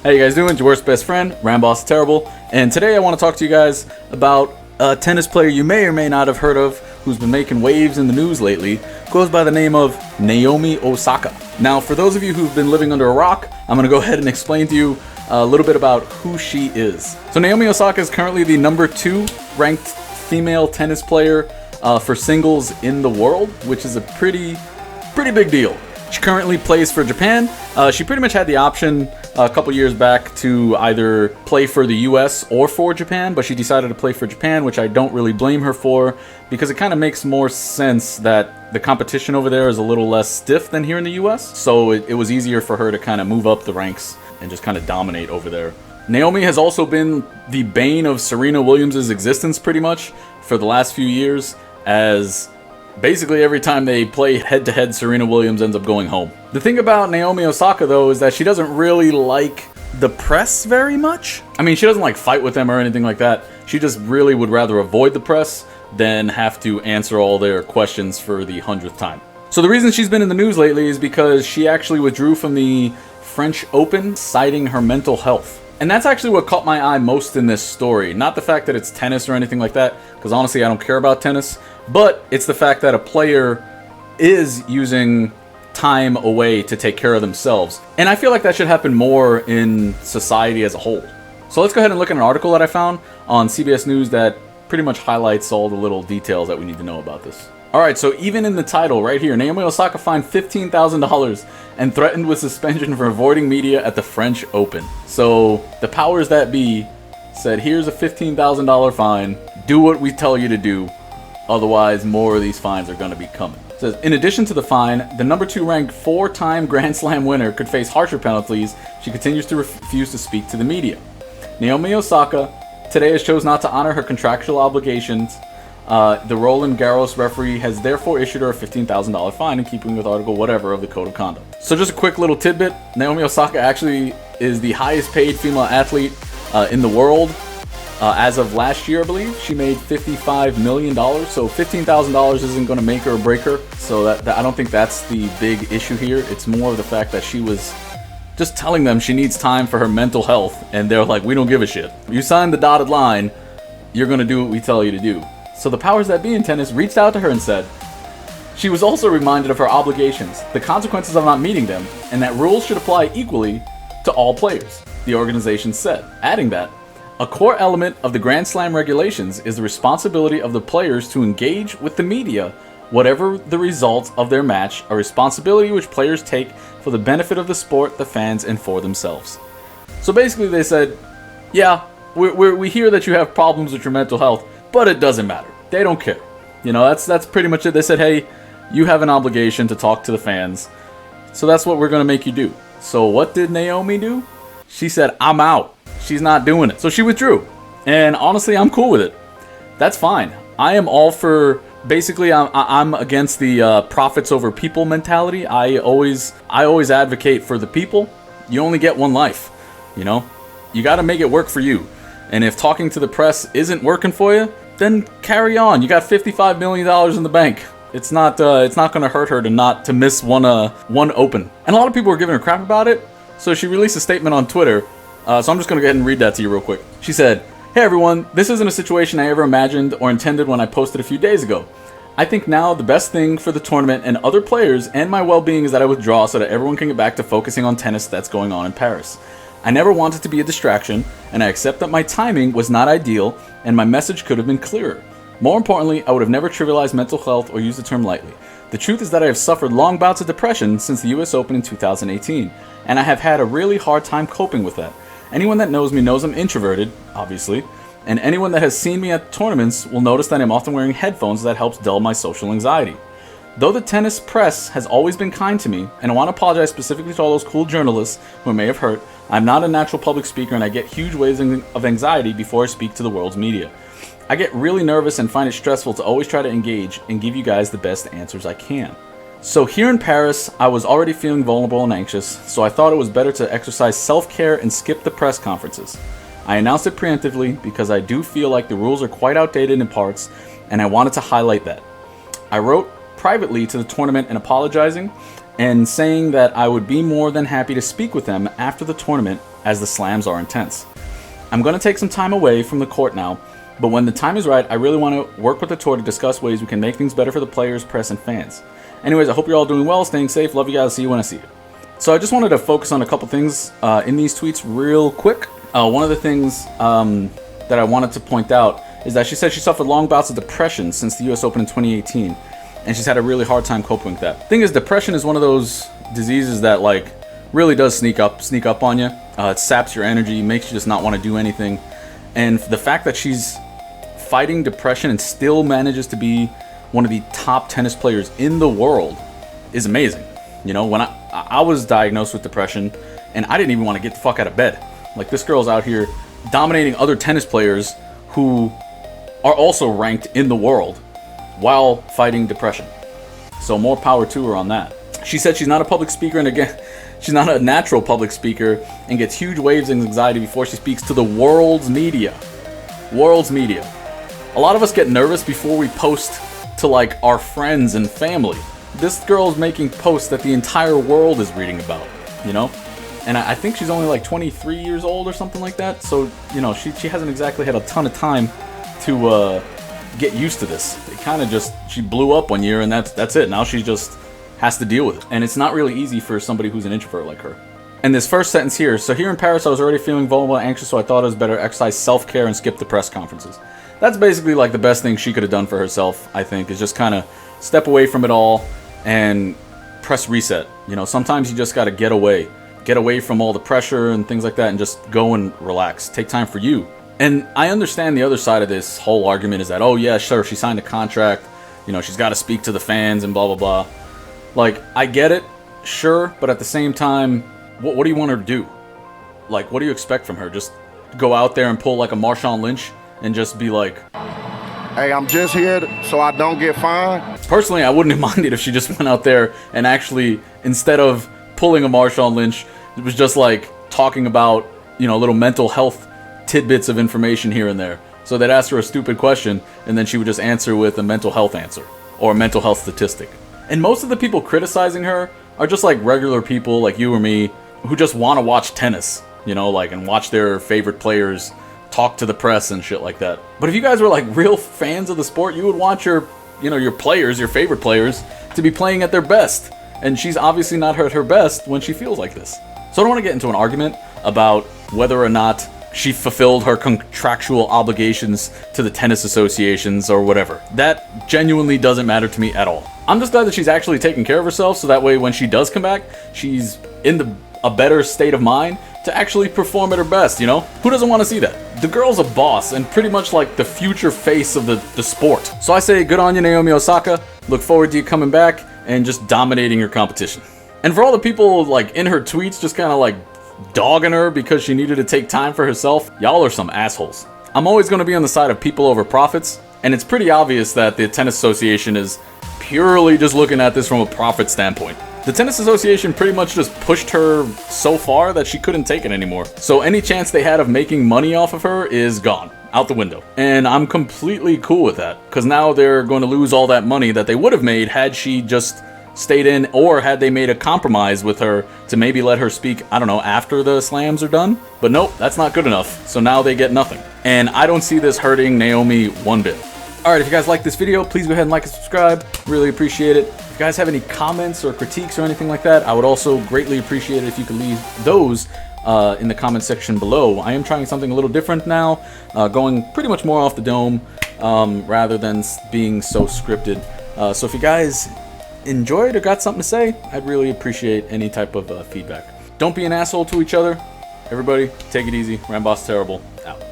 How you guys doing? It's your worst best friend, Ramboss Terrible, and today I want to talk to you guys about a tennis player you may or may not have heard of who's been making waves in the news lately. Goes by the name of Naomi Osaka. Now, for those of you who've been living under a rock, I'm going to go ahead and explain to you a little bit about who she is. So Naomi Osaka is currently the number 2 ranked female tennis player for singles in the world, which is a pretty big deal. She currently plays for Japan. She pretty much had the option a couple years back to either play for the US or for Japan, but she decided to play for Japan, which I don't really blame her for, because it kind of makes more sense that the competition over there is a little less stiff than here in the US, so it was easier for her to kind of move up the ranks and just kind of dominate over there. Naomi has also been the bane of Serena Williams' existence pretty much for the last few years, as basically every time they play head-to-head, Serena Williams ends up going home. The thing about Naomi Osaka, though, is that she doesn't really like the press very much. I mean, she doesn't like fight with them or anything like that. She just really would rather avoid the press than have to answer all their questions for the 100th time. So the reason she's been in the news lately is because she actually withdrew from the French Open, citing her mental health. And that's actually what caught my eye most in this story. Not the fact that it's tennis or anything like that, because honestly I don't care about tennis, but it's the fact that a player is using time away to take care of themselves. And I feel like that should happen more in society as a whole. So let's go ahead and look at an article that I found on CBS News that pretty much highlights all the little details that we need to know about this. Alright, so even in the title right here, Naomi Osaka fined $15,000 and threatened with suspension for avoiding media at the French Open. So the powers that be said, here's a $15,000 fine, do what we tell you to do, otherwise more of these fines are going to be coming. It says, in addition to the fine, the number 2 ranked 4-time Grand Slam winner could face harsher penalties. She continues to refuse to speak to the media. Naomi Osaka today has chosen not to honor her contractual obligations. The Roland Garros referee has therefore issued her a $15,000 fine in keeping with Article whatever of the Code of Conduct. So just a quick little tidbit, Naomi Osaka actually is the highest paid female athlete in the world. As of last year, I believe, she made $55 million, so $15,000 isn't going to make her or break her. So that I don't think that's the big issue here. It's more of the fact that she was just telling them she needs time for her mental health, and they're like, we don't give a shit. You signed the dotted line, you're going to do what we tell you to do. So the powers that be in tennis reached out to her and said she was also reminded of her obligations, the consequences of not meeting them, and that rules should apply equally to all players, the organization said, adding that a core element of the Grand Slam regulations is the responsibility of the players to engage with the media, whatever the result of their match, a responsibility which players take for the benefit of the sport, the fans, and for themselves. So basically they said, yeah, we hear that you have problems with your mental health, but it doesn't matter. They don't care. You know, that's pretty much it. They said, hey, you have an obligation to talk to the fans, so that's what we're going to make you do. So what did Naomi do? She said, I'm out. She's not doing it. So she withdrew. And honestly, I'm cool with it. That's fine. I am all for, basically, I'm against the profits over people mentality. I always advocate for the people. You only get one life, you know? You got to make it work for you. And if talking to the press isn't working for you, then carry on. You got $55 million in the bank. It's not going to hurt her to miss one Open. And a lot of people were giving her crap about it. So she released a statement on Twitter. So I'm just going to go ahead and read that to you real quick. She said, hey everyone, this isn't a situation I ever imagined or intended when I posted a few days ago. I think now the best thing for the tournament and other players and my well-being is that I withdraw so that everyone can get back to focusing on tennis that's going on in Paris. I never wanted to be a distraction, and I accept that my timing was not ideal, and my message could have been clearer. More importantly, I would have never trivialized mental health or used the term lightly. The truth is that I have suffered long bouts of depression since the US Open in 2018, and I have had a really hard time coping with that. Anyone that knows me knows I'm introverted, obviously, and anyone that has seen me at tournaments will notice that I'm often wearing headphones that helps dull my social anxiety. Though the tennis press has always been kind to me, and I want to apologize specifically to all those cool journalists who I may have hurt, I'm not a natural public speaker and I get huge waves of anxiety before I speak to the world's media. I get really nervous and find it stressful to always try to engage and give you guys the best answers I can. So here in Paris, I was already feeling vulnerable and anxious, so I thought it was better to exercise self-care and skip the press conferences. I announced it preemptively because I do feel like the rules are quite outdated in parts, and I wanted to highlight that. I wrote privately to the tournament and apologizing, and saying that I would be more than happy to speak with them after the tournament as the slams are intense. I'm going to take some time away from the court now, but when the time is right, I really want to work with the tour to discuss ways we can make things better for the players, press, and fans. Anyways, I hope you're all doing well, staying safe. Love you guys. See you when I see you. So I just wanted to focus on a couple things in these tweets real quick. One of the things that I wanted to point out is that she said she suffered long bouts of depression since the US Open in 2018, and she's had a really hard time coping with that. Thing is, depression is one of those diseases that like really does sneak up on you. It saps your energy, makes you just not want to do anything. And the fact that she's fighting depression and still manages to be one of the top tennis players in the world is amazing. You know, when I was diagnosed with depression, and I didn't even want to get the fuck out of bed. Like, this girl's out here dominating other tennis players who are also ranked in the world while fighting depression. So more power to her on that. She said she's not a public speaker, and again, she's not a natural public speaker, and gets huge waves of anxiety before she speaks to the world's media. World's media. A lot of us get nervous before we post to like our friends and family. This girl's making posts that the entire world is reading about, you know? And I think she's only like 23 years old or something like that. So, you know, she hasn't exactly had a ton of time to get used to this. It kind of just, she blew up one year and that's it. Now she just has to deal with it. And it's not really easy for somebody who's an introvert like her. And this first sentence here, so here in Paris, I was already feeling vulnerable and anxious, so I thought it was better to exercise self-care and skip the press conferences. That's basically like the best thing she could have done for herself, I think, is just kind of step away from it all and press reset. You know, sometimes you just got to get away from all the pressure and things like that and just go and relax. Take time for you. And I understand the other side of this whole argument is that, oh yeah, sure, she signed a contract, you know, she's got to speak to the fans and blah, blah, blah. Like, I get it, sure, but at the same time, what do you want her to do? Like, what do you expect from her? Just go out there and pull like a Marshawn Lynch and just be like, hey, I'm just here so I don't get fined? Personally, I wouldn't have minded if she just went out there and actually, instead of pulling a Marshawn Lynch, it was just like talking about, you know, little mental health tidbits of information here and there. So they'd ask her a stupid question and then she would just answer with a mental health answer or a mental health statistic. And most of the people criticizing her are just like regular people like you or me who just want to watch tennis, you know, like, and watch their favorite players talk to the press and shit like that. But if you guys were like real fans of the sport, you would want your, you know, your players, your favorite players, to be playing at their best. And she's obviously not at her best when she feels like this. So I don't want to get into an argument about whether or not she fulfilled her contractual obligations to the tennis associations or whatever. That genuinely doesn't matter to me at all. I'm just glad that she's actually taking care of herself, so that way when she does come back, she's in a better state of mind to actually perform at her best, you know? Who doesn't want to see that? The girl's a boss and pretty much like the future face of the sport. So I say good on you, Naomi Osaka. Look forward to you coming back and just dominating your competition. And for all the people like in her tweets just kind of like dogging her because she needed to take time for herself, y'all are some assholes. I'm always going to be on the side of people over profits, and it's pretty obvious that the Tennis Association is purely just looking at this from a profit standpoint. The Tennis Association pretty much just pushed her so far that she couldn't take it anymore. So any chance they had of making money off of her is gone, out the window. And I'm completely cool with that, because now they're going to lose all that money that they would have made had she just stayed in, or had they made a compromise with her to maybe let her speak, I don't know, after the slams are done. But nope, that's not good enough. So now they get nothing. And I don't see this hurting Naomi one bit. Alright, if you guys like this video, please go ahead and like and subscribe. Really appreciate it. If you guys have any comments or critiques or anything like that, I would also greatly appreciate it if you could leave those in the comment section below. I am trying something a little different now, going pretty much more off the dome rather than being so scripted. So if you guys enjoyed or got something to say, I'd really appreciate any type of feedback. Don't be an asshole to each other. Everybody, take it easy. Ramboss Terrible, out.